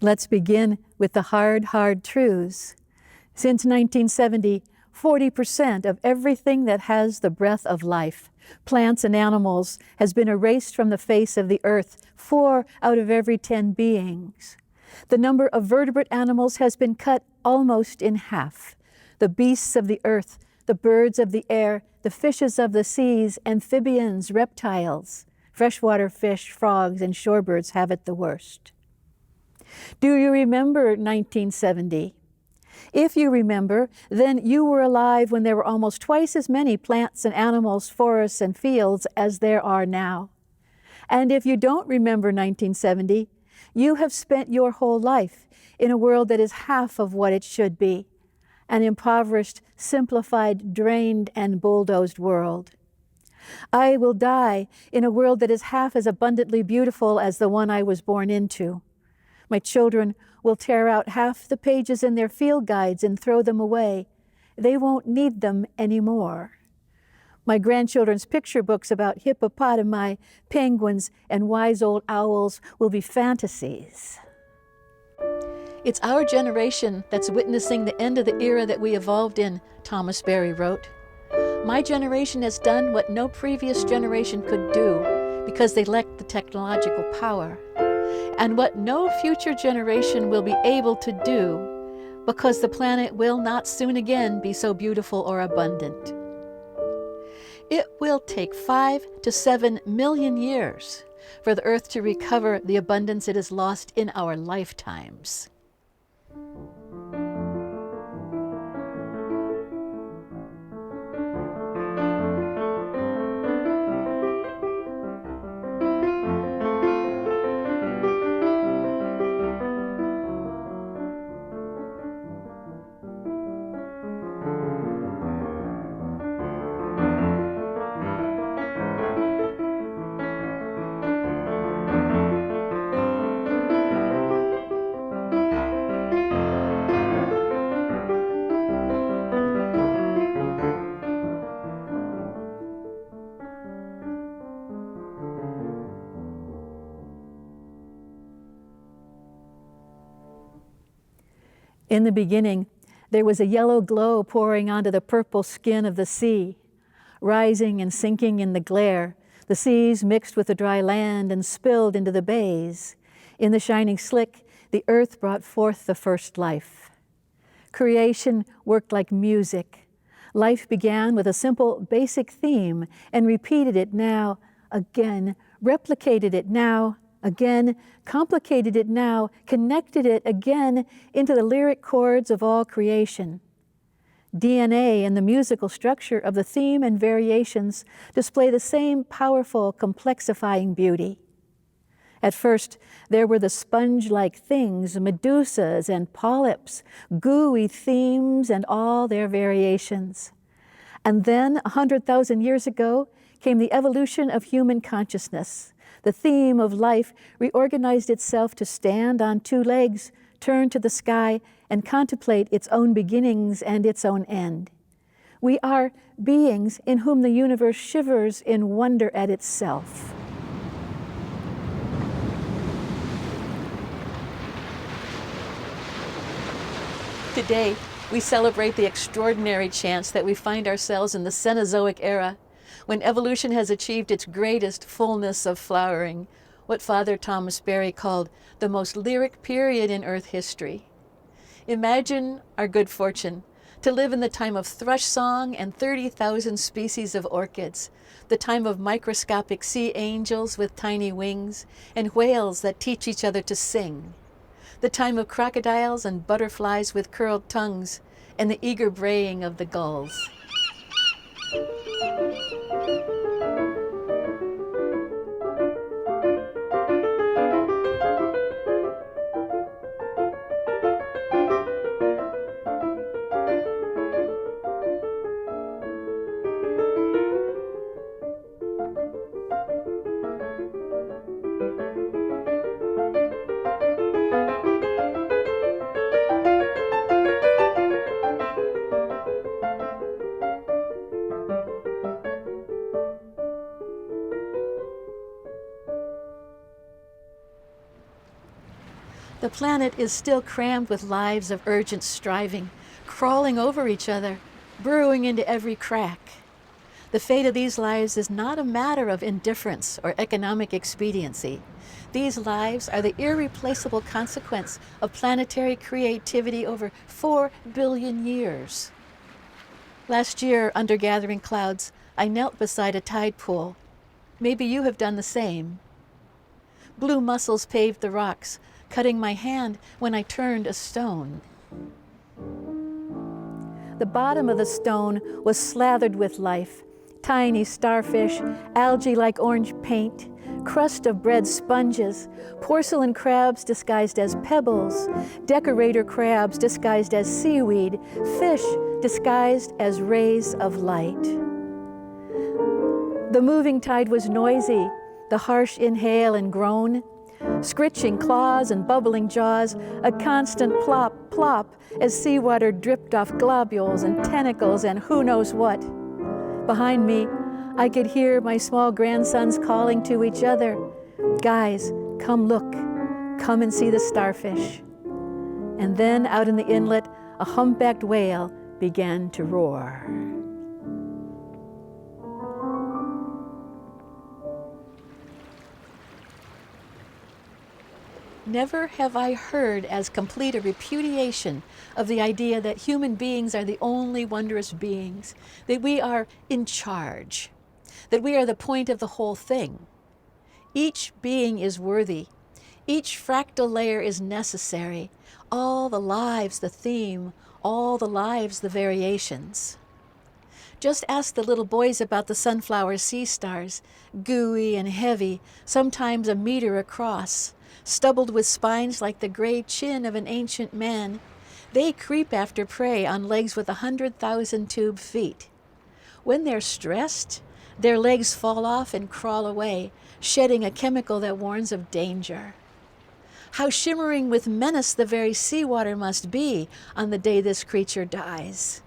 Let's begin with the hard truths. Since 1970, 40% of everything that has the breath of life, plants and animals, has been erased from the face of the earth, 4 out of every 10 beings. The number of vertebrate animals has been cut almost in half. The beasts of the earth, the birds of the air, the fishes of the seas, amphibians, reptiles, freshwater fish, frogs, and shorebirds have it the worst. Do you remember 1970? If you remember, then you were alive when there were almost twice as many plants and animals, forests and fields as there are now. And if you don't remember 1970, you have spent your whole life in a world that is half of what it should be, an impoverished, simplified, drained, and bulldozed world. I will die in a world that is half as abundantly beautiful as the one I was born into. My children will tear out half the pages in their field guides and throw them away. They won't need them anymore. My grandchildren's picture books about hippopotami, penguins, and wise old owls will be fantasies. It's our generation that's witnessing the end of the era that we evolved in, Thomas Berry wrote. My generation has done what no previous generation could do because they lacked the technological power, and what no future generation will be able to do because the planet will not soon again be so beautiful or abundant. It will take 5 to 7 million years for the earth to recover the abundance it has lost in our lifetimes. In the beginning, there was a yellow glow pouring onto the purple skin of the sea, rising and sinking in the glare. The seas mixed with the dry land and spilled into the bays. In the shining slick, the earth brought forth the first life. Creation worked like music. Life began with a simple, basic theme and repeated it now, again, replicated it now, again, complicated it now, connected it again into the lyric chords of all creation. DNA and the musical structure of the theme and variations display the same powerful, complexifying beauty. At first, there were the sponge-like things, medusas and polyps, gooey themes and all their variations. And then, 100,000 years ago, came the evolution of human consciousness. The theme of life reorganized itself to stand on 2 legs, turn to the sky, and contemplate its own beginnings and its own end. We are beings in whom the universe shivers in wonder at itself. Today, we celebrate the extraordinary chance that we find ourselves in the Cenozoic era, when evolution has achieved its greatest fullness of flowering, what Father Thomas Berry called the most lyric period in Earth history. Imagine our good fortune to live in the time of thrush song and 30,000 species of orchids, the time of microscopic sea angels with tiny wings, and whales that teach each other to sing, the time of crocodiles and butterflies with curled tongues, and the eager braying of the gulls. The planet is still crammed with lives of urgent striving, crawling over each other, burrowing into every crack. The fate of these lives is not a matter of indifference or economic expediency. These lives are the irreplaceable consequence of planetary creativity over 4 billion years. Last year, under gathering clouds, I knelt beside a tide pool. Maybe you have done the same. Blue mussels paved the rocks, cutting my hand when I turned a stone. The bottom of the stone was slathered with life. Tiny starfish, algae like orange paint, crust of bread sponges, porcelain crabs disguised as pebbles, decorator crabs disguised as seaweed, fish disguised as rays of light. The moving tide was noisy, the harsh inhale and groan, scritching claws and bubbling jaws, a constant plop, plop, as seawater dripped off globules and tentacles and who knows what. Behind me, I could hear my small grandsons calling to each other, "Guys, come look, come and see the starfish." And then out in the inlet, a humpbacked whale began to roar. Never have I heard as complete a repudiation of the idea that human beings are the only wondrous beings, that we are in charge, that we are the point of the whole thing. Each being is worthy. Each fractal layer is necessary. All the lives, the theme, all the lives, the variations. Just ask the little boys about the sunflower sea stars, gooey and heavy, sometimes a meter across, stubbled with spines like the gray chin of an ancient man. They creep after prey on legs with 100,000 tube feet. When they're stressed, their legs fall off and crawl away, shedding a chemical that warns of danger. How shimmering with menace the very seawater must be on the day this creature dies.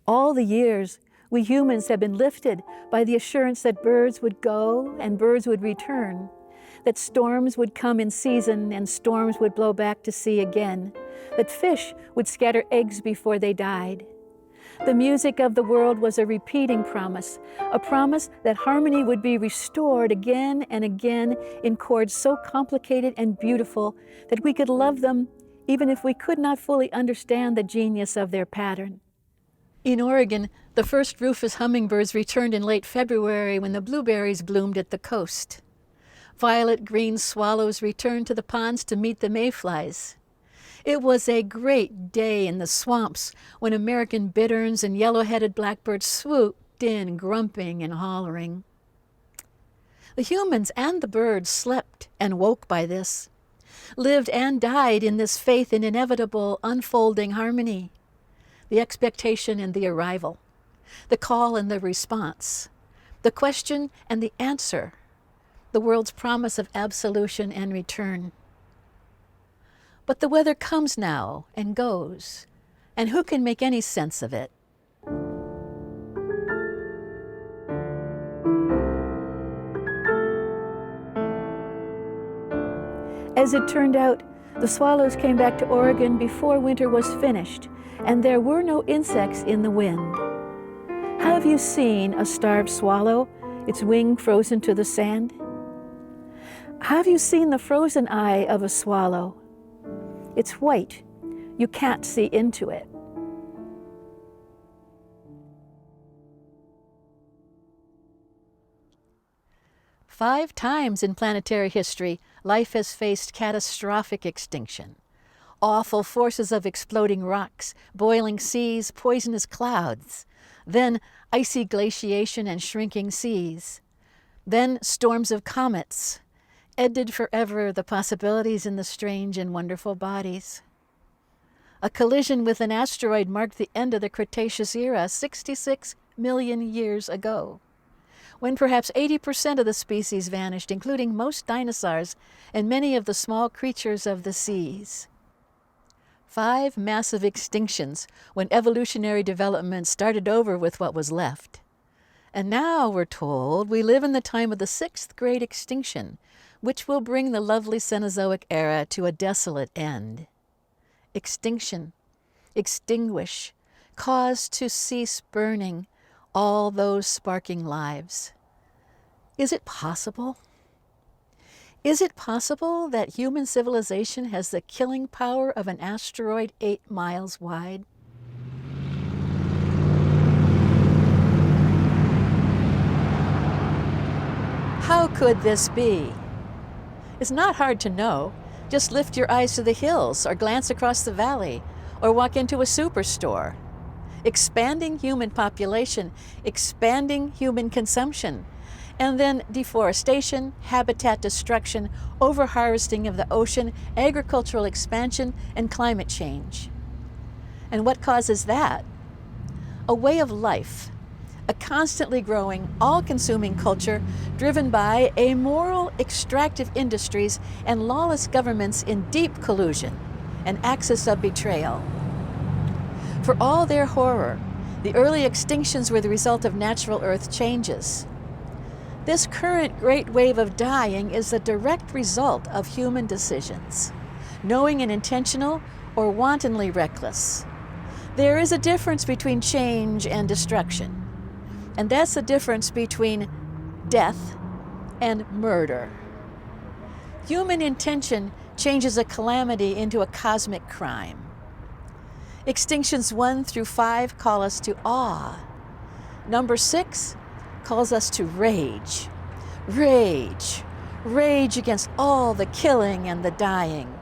All the years, we humans have been lifted by the assurance that birds would go and birds would return, that storms would come in season and storms would blow back to sea again, that fish would scatter eggs before they died. The music of the world was a repeating promise, a promise that harmony would be restored again and again in chords so complicated and beautiful that we could love them even if we could not fully understand the genius of their pattern. In Oregon, the first rufous hummingbirds returned in late February when the blueberries bloomed at the coast. Violet-green swallows returned to the ponds to meet the mayflies. It was a great day in the swamps when American bitterns and yellow-headed blackbirds swooped in, grumping and hollering. The humans and the birds slept and woke by this, lived and died in this faith in inevitable, unfolding harmony. The expectation and the arrival, the call and the response, the question and the answer, the world's promise of absolution and return. But the weather comes now and goes, and who can make any sense of it? As it turned out, the swallows came back to Oregon before winter was finished, and there were no insects in the wind. Have you seen a starved swallow, its wing frozen to the sand? Have you seen the frozen eye of a swallow? It's white. You can't see into it. Five times in planetary history, life has faced catastrophic extinction. Awful forces of exploding rocks, boiling seas, poisonous clouds. Then icy glaciation and shrinking seas. Then storms of comets. Ended forever the possibilities in the strange and wonderful bodies. A collision with an asteroid marked the end of the Cretaceous era 66 million years ago, when perhaps 80% of the species vanished, including most dinosaurs and many of the small creatures of the seas. 5 massive extinctions when evolutionary development started over with what was left. And now, we're told, we live in the time of the 6th great extinction, which will bring the lovely Cenozoic era to a desolate end. Extinction, extinguish, cause to cease burning all those sparking lives. Is it possible? Is it possible that human civilization has the killing power of an asteroid 8 miles wide? How could this be? It's not hard to know. Just lift your eyes to the hills, or glance across the valley, or walk into a superstore. Expanding human population, expanding human consumption, and then deforestation, habitat destruction, overharvesting of the ocean, agricultural expansion, and climate change. And what causes that? A way of life, a constantly growing, all-consuming culture driven by amoral, extractive industries and lawless governments in deep collusion, an axis of betrayal. For all their horror, the early extinctions were the result of natural earth changes. This current great wave of dying is the direct result of human decisions, knowing and intentional or wantonly reckless. There is a difference between change and destruction, and that's the difference between death and murder. Human intention changes a calamity into a cosmic crime. Extinctions 1 through 5 call us to awe. Number 6 calls us to rage. Rage. Rage against all the killing and the dying.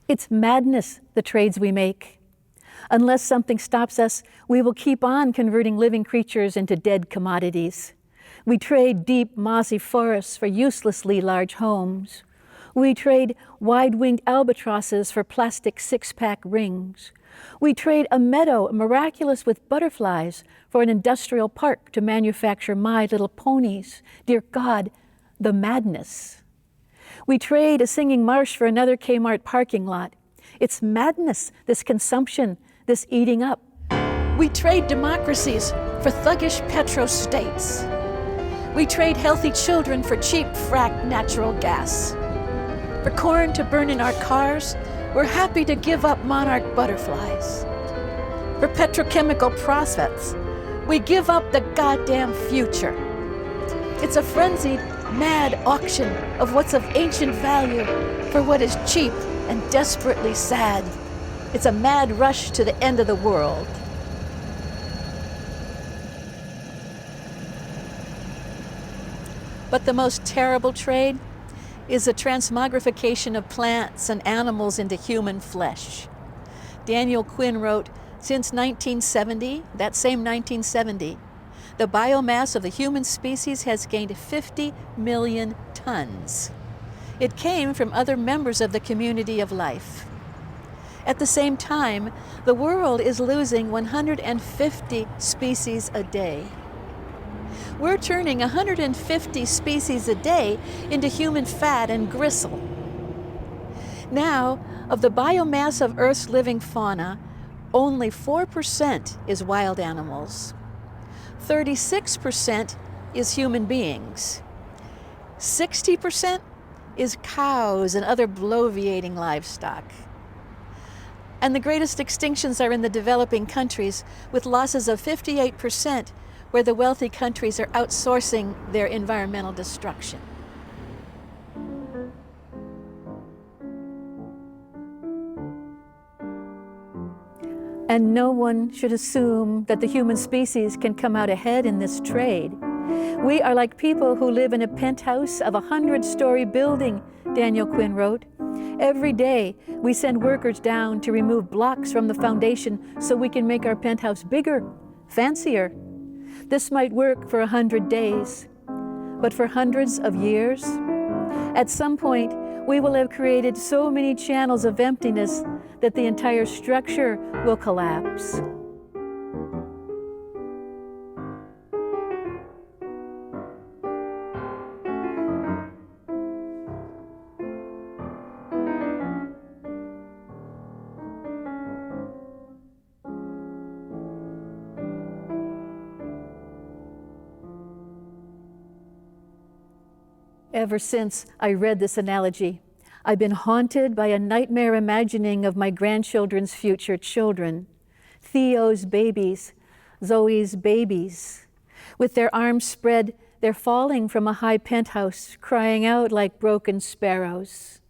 It's madness, the trades we make. Unless something stops us, we will keep on converting living creatures into dead commodities. We trade deep, mossy forests for uselessly large homes. We trade wide-winged albatrosses for plastic six-pack rings. We trade a meadow miraculous with butterflies for an industrial park to manufacture My Little Ponies. Dear God, the madness. We trade a singing marsh for another Kmart parking lot. It's madness, this consumption, this eating up. We trade democracies for thuggish petro-states. We trade healthy children for cheap fracked natural gas. For corn to burn in our cars, We're happy to give up monarch butterflies. For petrochemical profits, we give up the goddamn future. It's a frenzied, mad auction of what's of ancient value for what is cheap and desperately sad. It's a mad rush to the end of the world. But the most terrible trade is the transmogrification of plants and animals into human flesh. Daniel Quinn wrote, since 1970, that same 1970, the biomass of the human species has gained 50 million tons. It came from other members of the community of life. At the same time, the world is losing 150 species a day. We're turning 150 species a day into human fat and gristle. Now, of the biomass of Earth's living fauna, only 4% is wild animals. 36% is human beings. 60% is cows and other bloviating livestock. And the greatest extinctions are in the developing countries, with losses of 58%, where the wealthy countries are outsourcing their environmental destruction. And no one should assume that the human species can come out ahead in this trade. We are like people who live in a penthouse of a 100-story building, Daniel Quinn wrote. Every day, we send workers down to remove blocks from the foundation so we can make our penthouse bigger, fancier. This might work for 100 days, but for hundreds of years? At some point, we will have created so many channels of emptiness that the entire structure will collapse. Ever since I read this analogy, I've been haunted by a nightmare imagining of my grandchildren's future children, Theo's babies, Zoe's babies. With their arms spread, they're falling from a high penthouse, crying out like broken sparrows.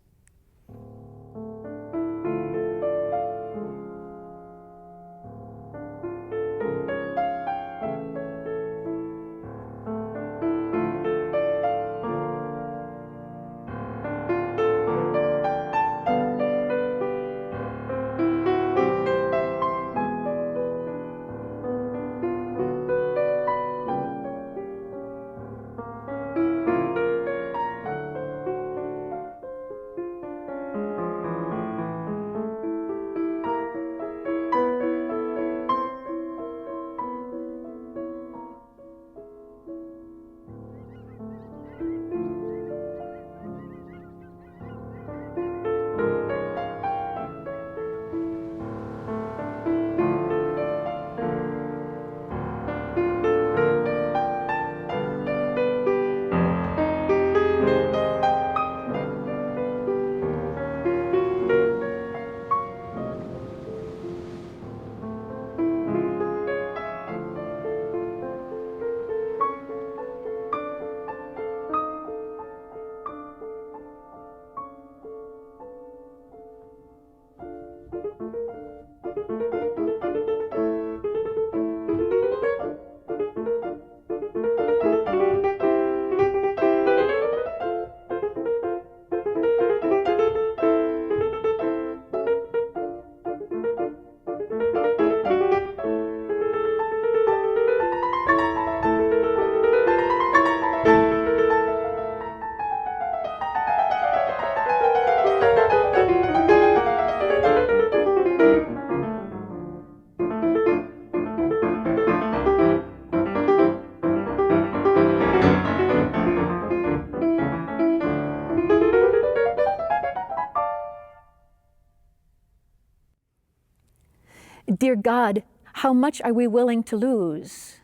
Dear God, how much are we willing to lose?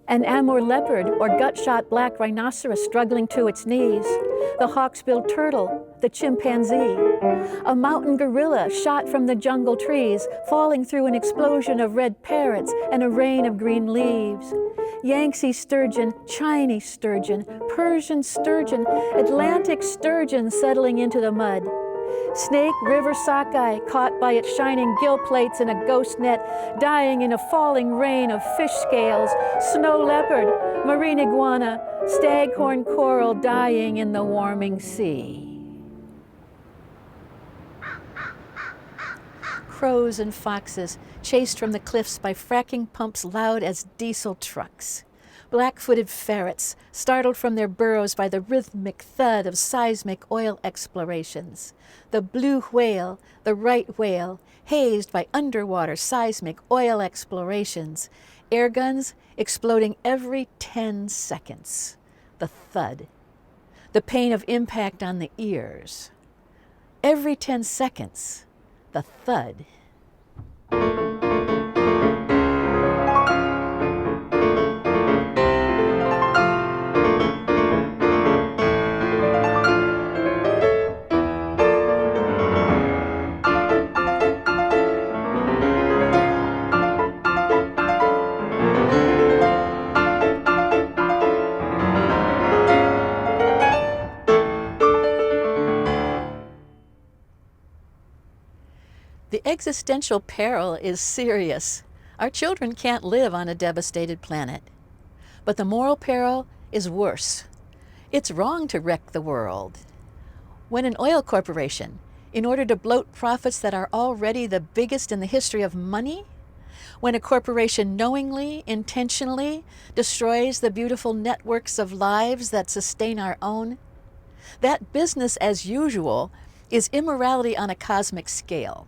An Amur leopard or gut-shot black rhinoceros struggling to its knees, the hawk-billed turtle, the chimpanzee. A mountain gorilla shot from the jungle trees, falling through an explosion of red parrots and a rain of green leaves. Yangtze sturgeon, Chinese sturgeon, Persian sturgeon, Atlantic sturgeon settling into the mud. Snake river sockeye caught by its shining gill plates in a ghost net, dying in a falling rain of fish scales. Snow leopard, marine iguana, staghorn coral dying in the warming sea. Crows and foxes chased from the cliffs by fracking pumps loud as diesel trucks. Black-footed ferrets startled from their burrows by the rhythmic thud of seismic oil explorations. The blue whale, the right whale, hazed by underwater seismic oil explorations. Air guns exploding every 10 seconds. The thud. The pain of impact on the ears. Every 10 seconds, the thud. The existential peril is serious. Our children can't live on a devastated planet. But the moral peril is worse. It's wrong to wreck the world. When an oil corporation, in order to bloat profits that are already the biggest in the history of money, when a corporation knowingly, intentionally destroys the beautiful networks of lives that sustain our own, that business as usual is immorality on a cosmic scale.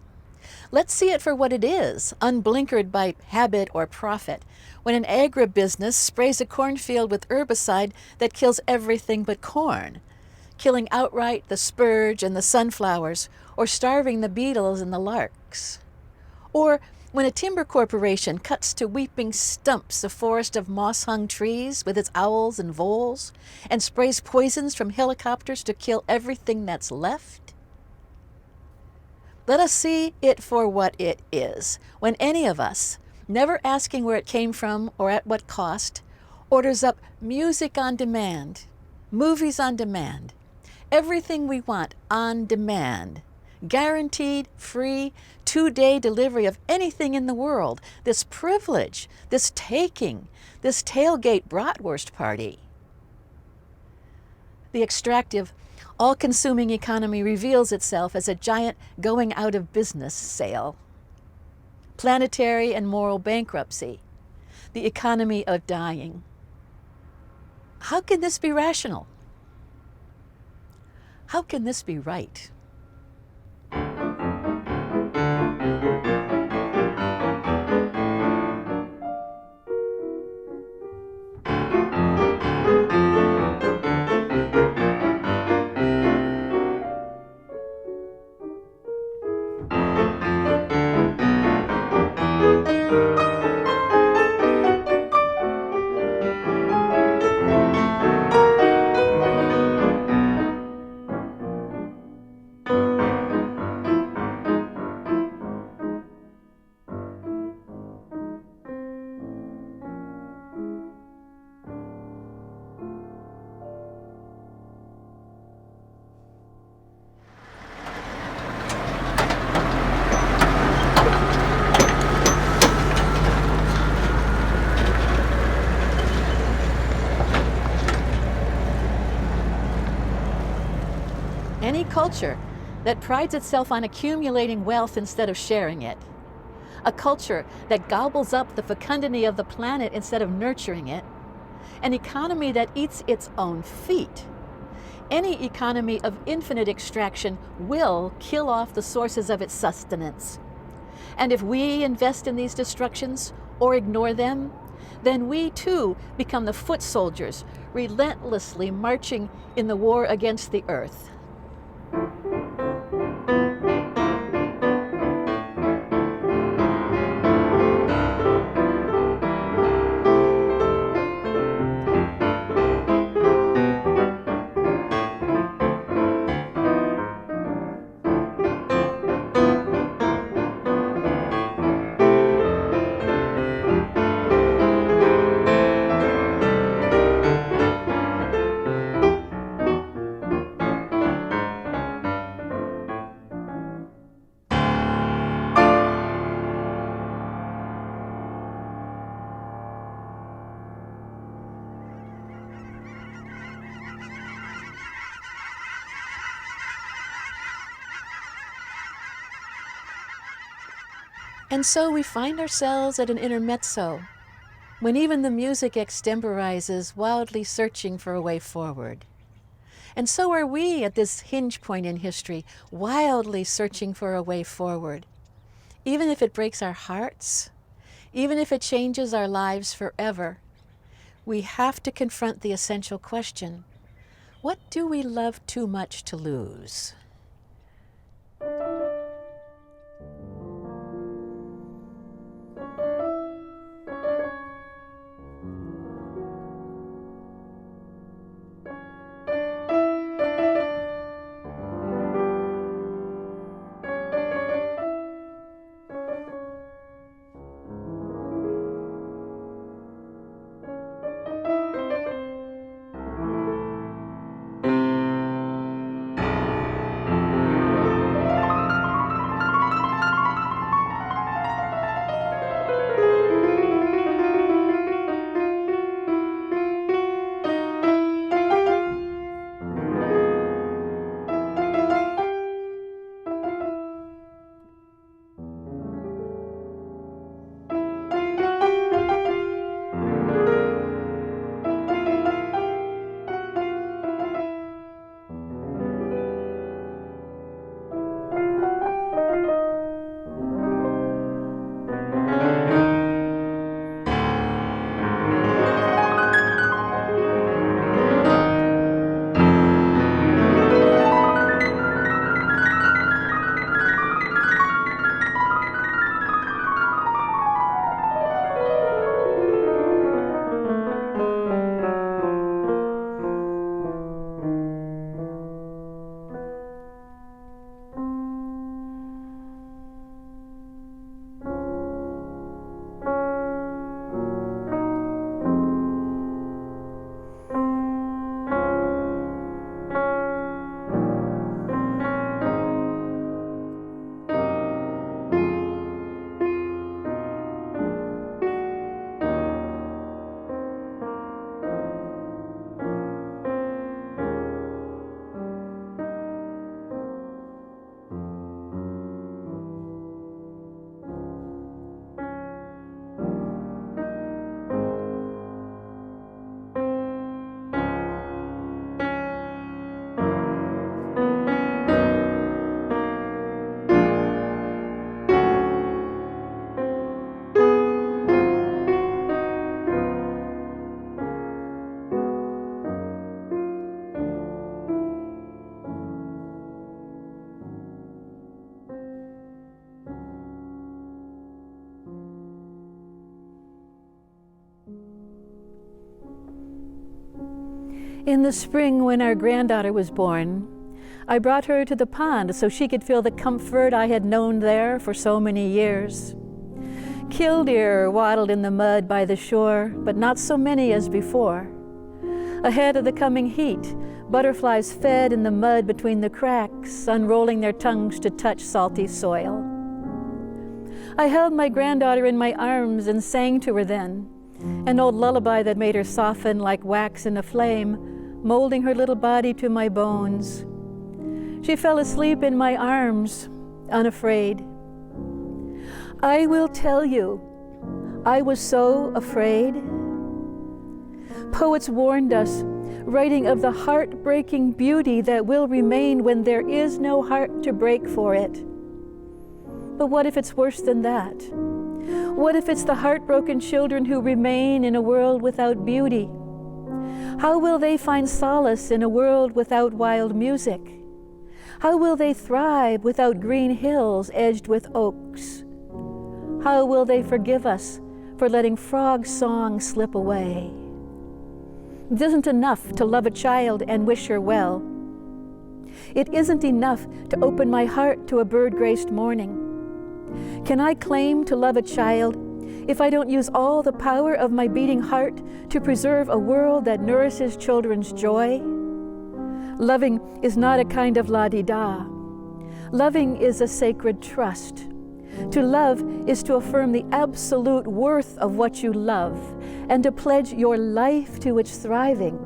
Let's see it for what it is, unblinkered by habit or profit, when an agribusiness sprays a cornfield with herbicide that kills everything but corn, killing outright the spurge and the sunflowers, or starving the beetles and the larks. Or when a timber corporation cuts to weeping stumps a forest of moss-hung trees with its owls and voles, and sprays poisons from helicopters to kill everything that's left. Let us see it for what it is, when any of us, never asking where it came from or at what cost, orders up music on demand, movies on demand, everything we want on demand, guaranteed, free, 2-day delivery of anything in the world, this privilege, this taking, this tailgate bratwurst party. The extractive, all-consuming economy reveals itself as a giant going-out-of-business sale. Planetary and moral bankruptcy, the economy of dying. How can this be rational? How can this be right? Any culture that prides itself on accumulating wealth instead of sharing it, a culture that gobbles up the fecundity of the planet instead of nurturing it, an economy that eats its own feet, any economy of infinite extraction will kill off the sources of its sustenance. And if we invest in these destructions or ignore them, then we too become the foot soldiers relentlessly marching in the war against the earth. And so we find ourselves at an intermezzo, when even the music extemporizes, wildly searching for a way forward. And so are we at this hinge point in history, wildly searching for a way forward. Even if it breaks our hearts, even if it changes our lives forever, we have to confront the essential question: what do we love too much to lose? In the spring, when our granddaughter was born, I brought her to the pond so she could feel the comfort I had known there for so many years. Killdeer waddled in the mud by the shore, but not so many as before. Ahead of the coming heat, butterflies fed in the mud between the cracks, unrolling their tongues to touch salty soil. I held my granddaughter in my arms and sang to her then, an old lullaby that made her soften like wax in a flame, molding her little body to my bones. She fell asleep in my arms, unafraid. I will tell you, I was so afraid. Poets warned us, writing of the heartbreaking beauty that will remain when there is no heart to break for it. But what if it's worse than that? What if it's the heartbroken children who remain in a world without beauty? How will they find solace in a world without wild music? How will they thrive without green hills edged with oaks? How will they forgive us for letting frog song slip away? It isn't enough to love a child and wish her well. It isn't enough to open my heart to a bird-graced morning. Can I claim to love a child if I don't use all the power of my beating heart to preserve a world that nourishes children's joy? Loving is not a kind of la-di-da. Loving is a sacred trust. To love is to affirm the absolute worth of what you love and to pledge your life to its thriving,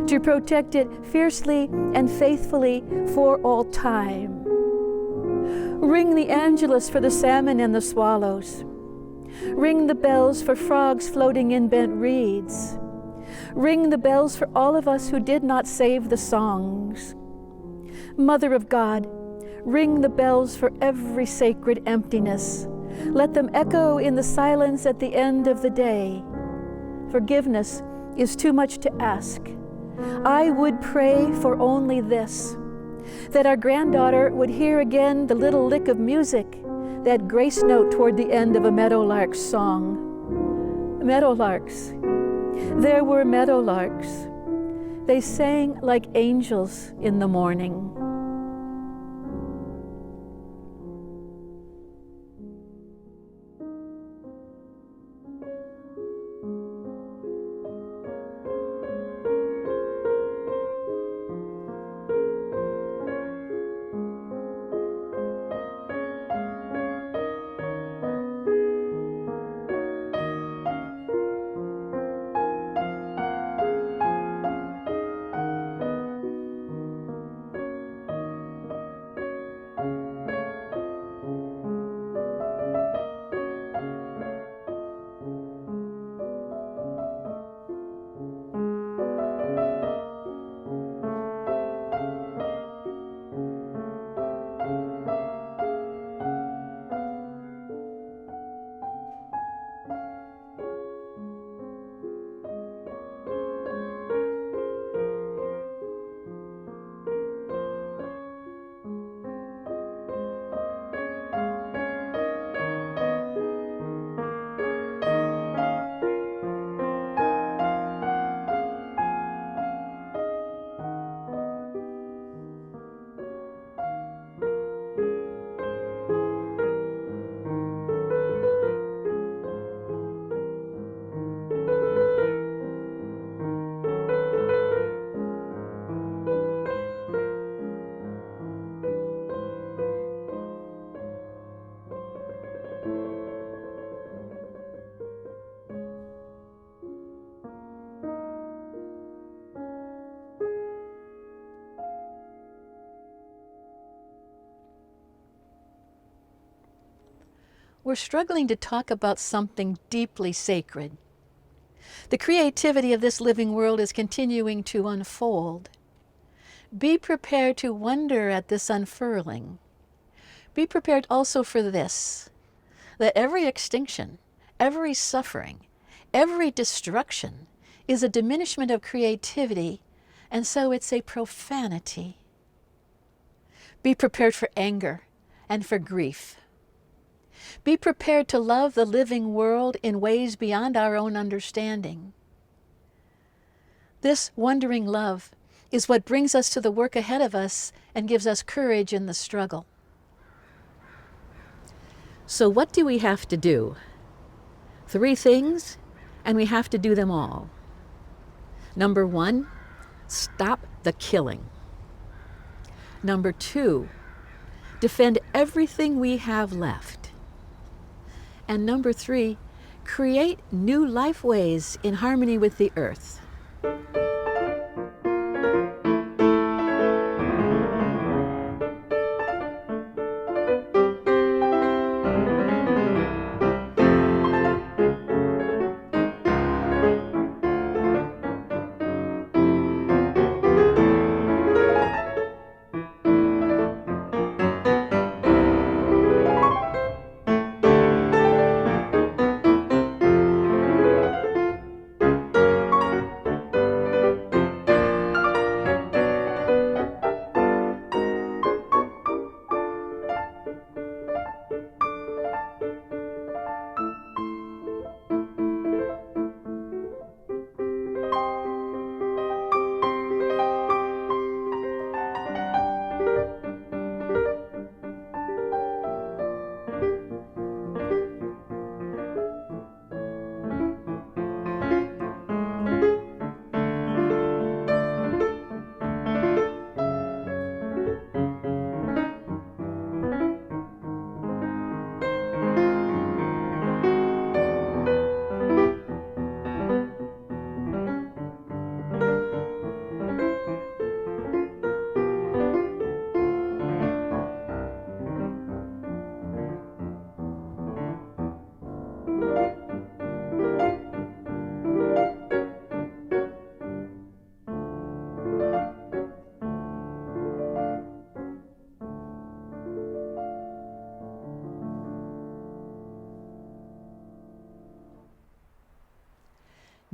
to protect it fiercely and faithfully for all time. Ring the Angelus for the salmon and the swallows. Ring the bells for frogs floating in bent reeds. Ring the bells for all of us who did not save the songs. Mother of God, ring the bells for every sacred emptiness. Let them echo in the silence at the end of the day. Forgiveness is too much to ask. I would pray for only this, that our granddaughter would hear again the little lick of music, that grace note toward the end of a meadowlark's song. Meadowlarks. There were meadowlarks. They sang like angels in the morning. We're struggling to talk about something deeply sacred. The creativity of this living world is continuing to unfold. Be prepared to wonder at this unfurling. Be prepared also for this, that every extinction, every suffering, every destruction is a diminishment of creativity, and so it's a profanity. Be prepared for anger and for grief. Be prepared to love the living world in ways beyond our own understanding. This wondering love is what brings us to the work ahead of us and gives us courage in the struggle. So what do we have to do? 3 things, and we have to do them all. Number 1, stop the killing. Number 2, defend everything we have left. And number 3, create new lifeways in harmony with the earth.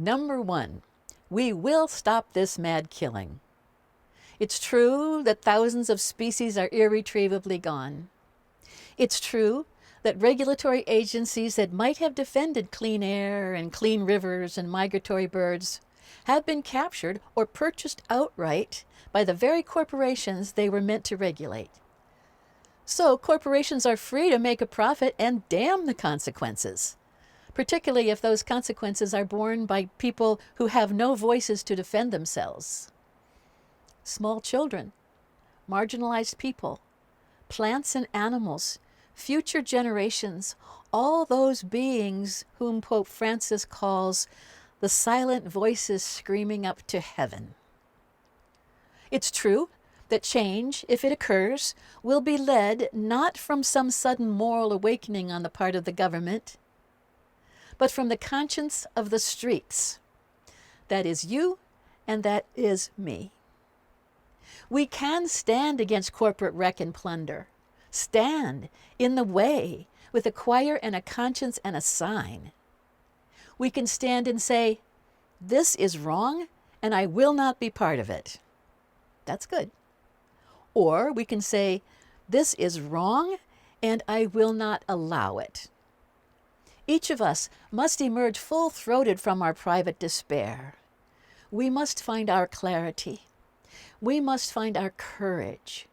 Number one, we will stop this mad killing. It's true that thousands of species are irretrievably gone. It's true that regulatory agencies that might have defended clean air and clean rivers and migratory birds have been captured or purchased outright by the very corporations they were meant to regulate. So corporations are free to make a profit and damn the consequences, particularly if those consequences are borne by people who have no voices to defend themselves. Small children, marginalized people, plants and animals, future generations, all those beings whom Pope Francis calls the silent voices screaming up to heaven. It's true that change, if it occurs, will be led not from some sudden moral awakening on the part of the government, but from the conscience of the streets. That is you, and that is me. We can stand against corporate wreck and plunder. Stand in the way with a choir and a conscience and a sign. We can stand and say, this is wrong and I will not be part of it. That's good. Or we can say, this is wrong and I will not allow it. Each of us must emerge full-throated from our private despair. We must find our clarity. We must find our courage.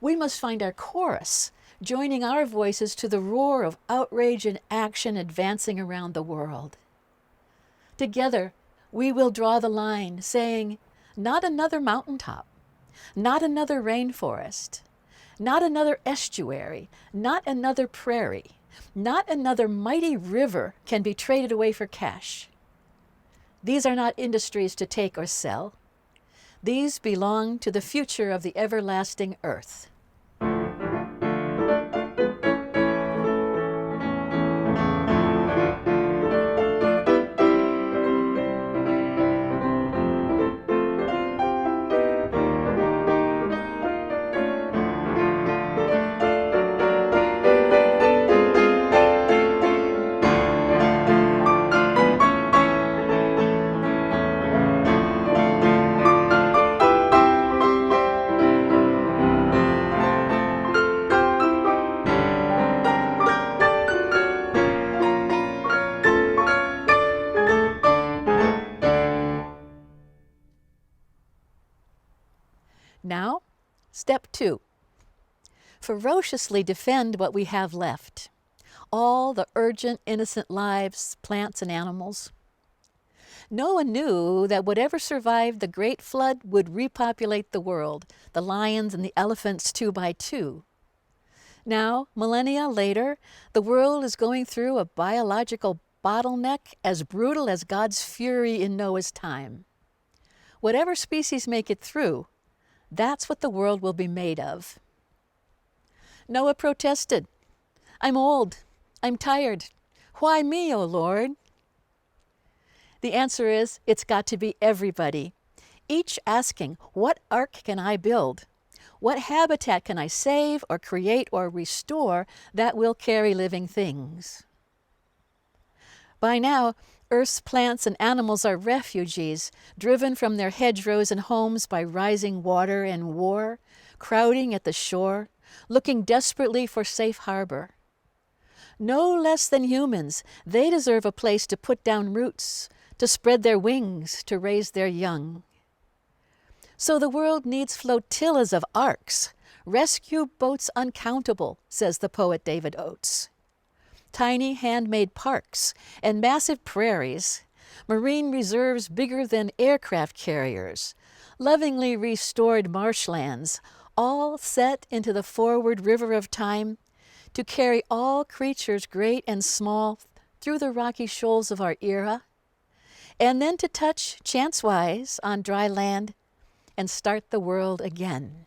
We must find our chorus, joining our voices to the roar of outrage and action advancing around the world. Together, we will draw the line, saying, not another mountaintop, not another rainforest, not another estuary, not another prairie, not another mighty river can be traded away for cash. These are not industries to take or sell. These belong to the future of the everlasting earth. Now, step 2. Ferociously defend what we have left. All the urgent, innocent lives, plants and animals. Noah knew that whatever survived the great flood would repopulate the world, the lions and the elephants 2 by 2. Now, millennia later, the world is going through a biological bottleneck as brutal as God's fury in Noah's time. Whatever species make it through, that's what the world will be made of. Noah protested, I'm old, I'm tired. Why me, O Lord? The answer is, it's got to be everybody, each asking, what ark can I build? What habitat can I save or create or restore that will carry living things? By now, Earth's plants and animals are refugees, driven from their hedgerows and homes by rising water and war, crowding at the shore, looking desperately for safe harbor. No less than humans, they deserve a place to put down roots, to spread their wings, to raise their young. So the world needs flotillas of arks, rescue boats uncountable, says the poet David Oates. Tiny handmade parks and massive prairies, marine reserves bigger than aircraft carriers, lovingly restored marshlands, all set into the forward river of time to carry all creatures great and small through the rocky shoals of our era, and then to touch chance-wise on dry land and start the world again.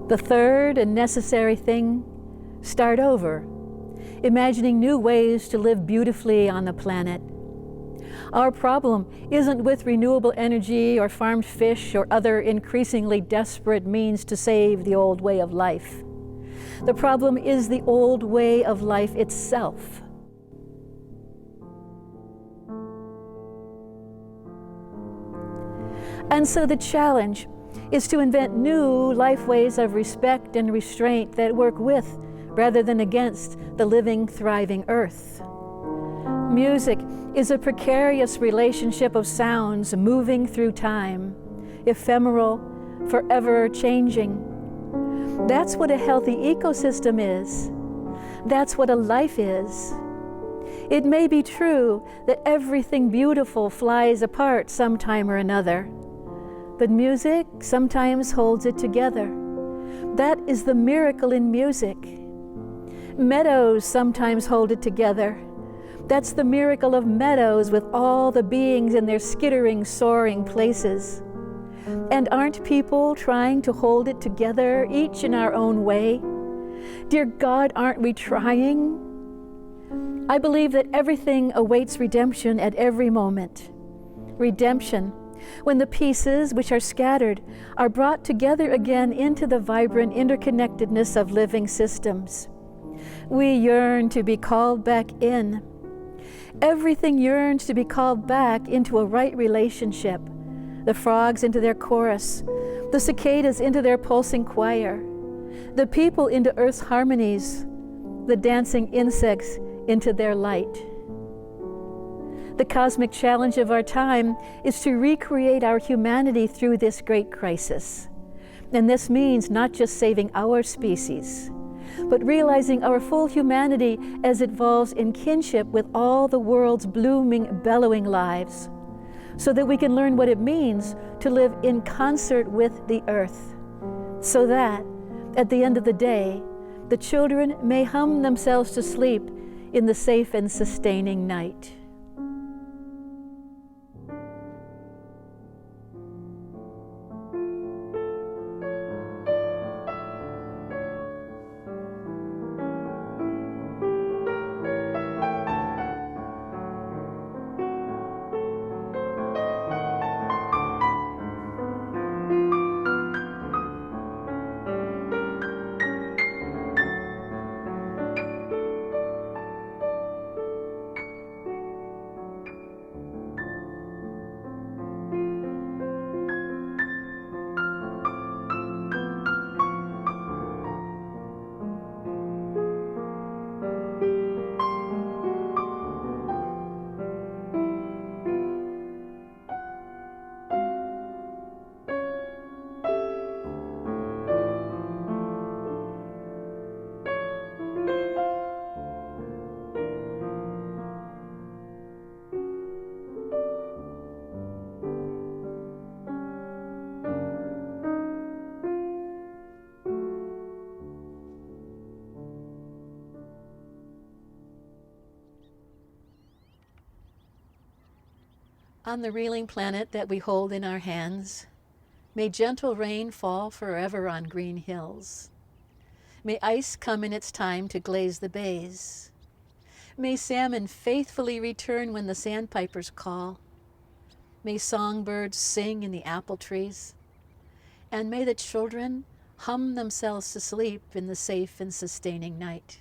The third and necessary thing, start over, imagining new ways to live beautifully on the planet. Our problem isn't with renewable energy or farmed fish or other increasingly desperate means to save the old way of life. The problem is the old way of life itself. And so the challenge is to invent new life ways of respect and restraint that work with, rather than against, the living, thriving earth. Music is a precarious relationship of sounds moving through time, ephemeral, forever changing. That's what a healthy ecosystem is. That's what a life is. It may be true that everything beautiful flies apart sometime or another, but music sometimes holds it together. That is the miracle in music. Meadows sometimes hold it together. That's the miracle of meadows with all the beings in their skittering, soaring places. And aren't people trying to hold it together, each in our own way? Dear God, aren't we trying? I believe that everything awaits redemption at every moment. Redemption, when the pieces which are scattered are brought together again into the vibrant interconnectedness of living systems. We yearn to be called back in. Everything yearns to be called back into a right relationship. The frogs into their chorus, the cicadas into their pulsing choir, the people into earth's harmonies, the dancing insects into their light. The cosmic challenge of our time is to recreate our humanity through this great crisis. And this means not just saving our species, but realizing our full humanity as it evolves in kinship with all the world's blooming, bellowing lives, so that we can learn what it means to live in concert with the earth, so that, at the end of the day, the children may hum themselves to sleep in the safe and sustaining night. On the reeling planet that we hold in our hands, may gentle rain fall forever on green hills. May ice come in its time to glaze the bays. May salmon faithfully return when the sandpipers call. May songbirds sing in the apple trees. And may the children hum themselves to sleep in the safe and sustaining night.